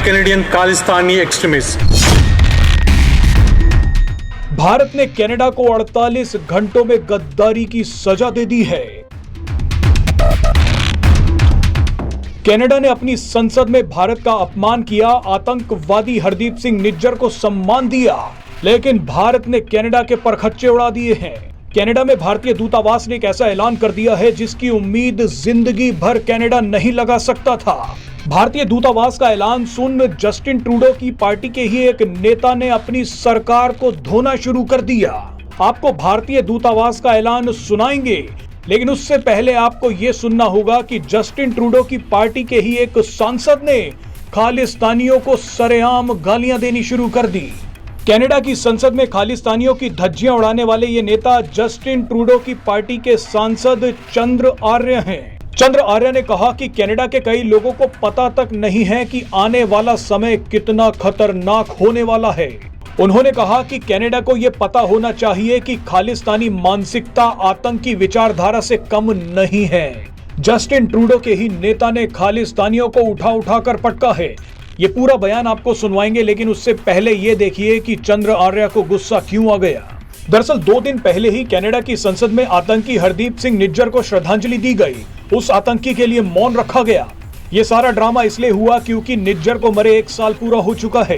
Canadian Khalistani extremists. Bharat ने Canada को 48 घंटों में गद्दारी की सजा दे दी है। कनाडा ने अपनी संसद में भारत का अपमान किया, आतंकवादी हरदीप सिंह निज्जर को सम्मान दिया, लेकिन भारत ने कनाडा के परखच्चे उड़ा दिए हैं। कनाडा में भारतीय दूतावास ने एक ऐसा ऐलान कर दिया है जिसकी उम्मीद जिंदगी भर कनाडा नहीं लगा सकता था। भारतीय दूतावास का ऐलान सुन जस्टिन ट्रूडो की पार्टी के ही एक नेता ने अपनी सरकार को धोना शुरू कर दिया। आपको भारतीय दूतावास का ऐलान सुनाएंगे, लेकिन उससे पहले आपको यह सुनना होगा कि जस्टिन ट्रूडो की पार्टी के ही एक सांसद ने खालिस्तानियों को सरेआम गालियां देनी शुरू कर दी। कनाडा की संसद में खालिस्तानियों की धज्जियां उड़ाने वाले ये नेता जस्टिन ट्रूडो की पार्टी के सांसद चंद्र आर्य हैं। चंद्र आर्य ने कहा कि कनाडा के कई लोगों को पता तक नहीं है कि आने वाला समय कितना खतरनाक होने वाला है। उन्होंने कहा कि कनाडा को यह पता होना चाहिए कि खालिस्तानी मानसिकता आतंकी विचारधारा से कम नहीं है। जस्टिन ट्रूडो के ही नेता ने खालिस्तानियों को उठा कर पटका है। ये पूरा बयान आपको सुनवाएंगे, लेकिन उससे पहले ये देखिए कि चंद्र आर्य को गुस्सा क्यों आ गया। दरअसल 2 दिन पहले ही कनाडा की संसद में आतंकी हरदीप सिंह निज्जर को श्रद्धांजलि दी गई। उस आतंकी के लिए मौन रखा गया। ये सारा ड्रामा इसलिए हुआ क्योंकि निज्जर को मरे 1 साल पूरा हो चुका है।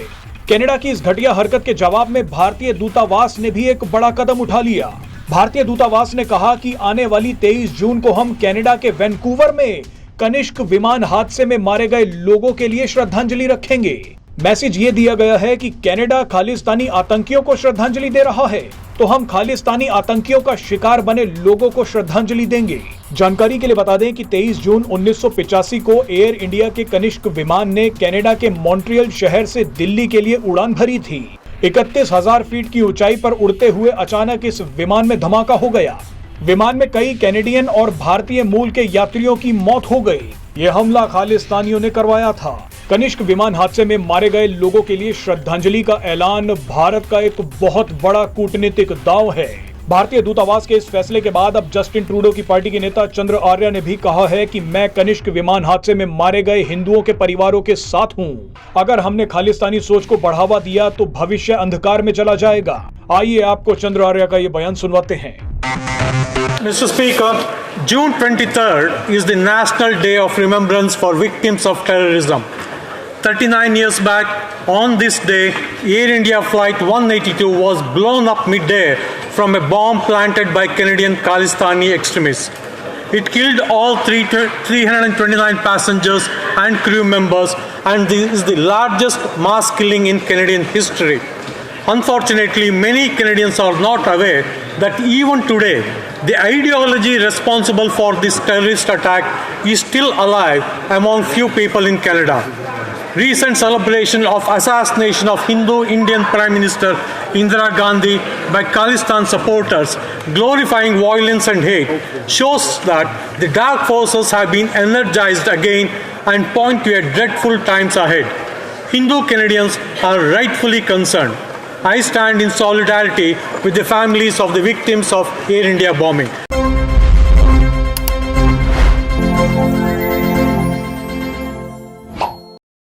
कनाडा की इस घटिया हरकत के जवाब में भारतीय दूतावास ने भी एक बड़ा कदम उठा लिया। भारतीय दूतावास ने कहा कि आने वाली 23 जून को हम कनाडा के वैंकूवर में कनिष्क विमान हादसे में मारे गए लोगों के लिए श्रद्धांजलि रखेंगे। मैसेज ये दिया गया है कि कनाडा खालिस्तानी आतंकियों को श्रद्धांजलि दे रहा है, तो हम खालिस्तानी आतंकियों का शिकार बने लोगों को श्रद्धांजलि देंगे। जानकारी के लिए बता दें कि 23 जून 1985 को एयर इंडिया के कनिष्क विमान ने कनाडा के मॉन्ट्रियल शहर से दिल्ली के लिए उड़ान भरी थी। 31,000 फीट की ऊंचाई पर उड़ते हुए अचानक इस विमान में धमाका हो गया। विमान में कई कैनेडियन और भारतीय मूल के यात्रियों की मौत हो गई। ये हमला खालिस्तानियों ने करवाया था। कनिष्क विमान हादसे में मारे गए लोगों के लिए श्रद्धांजलि का ऐलान भारत का एक बहुत बड़ा कूटनीतिक दांव है। भारतीय दूतावास के इस फैसले के बाद अब जस्टिन ट्रूडो की पार्टी के नेता चंद्र आर्य ने भी कहा है कि मैं कनिष्क विमान हादसे में मारे गए हिंदुओं के परिवारों के साथ हूं। अगर हमने खालिस्तानी सोच को बढ़ावा दिया तो भविष्य अंधकार में चला जाएगा। आइए आपको चंद्र आर्य का ये बयान सुनवाते हैं। Mr. Speaker, June 23rd is the National Day of Remembrance for Victims of Terrorism. 39 years back, on this day, Air India Flight 182 was blown up mid-air from a bomb planted by Canadian Khalistani extremists. It killed all 329 passengers and crew members, and this is the largest mass killing in Canadian history. Unfortunately, many Canadians are not aware that even today, the ideology responsible for this terrorist attack is still alive among few people in Canada. Recent celebration of assassination of Hindu Indian Prime Minister Indira Gandhi by Khalistan supporters, glorifying violence and hate, shows that the dark forces have been energized again and point to a dreadful times ahead. Hindu Canadians are rightfully concerned. I stand in solidarity with the families of the victims of Air India bombing.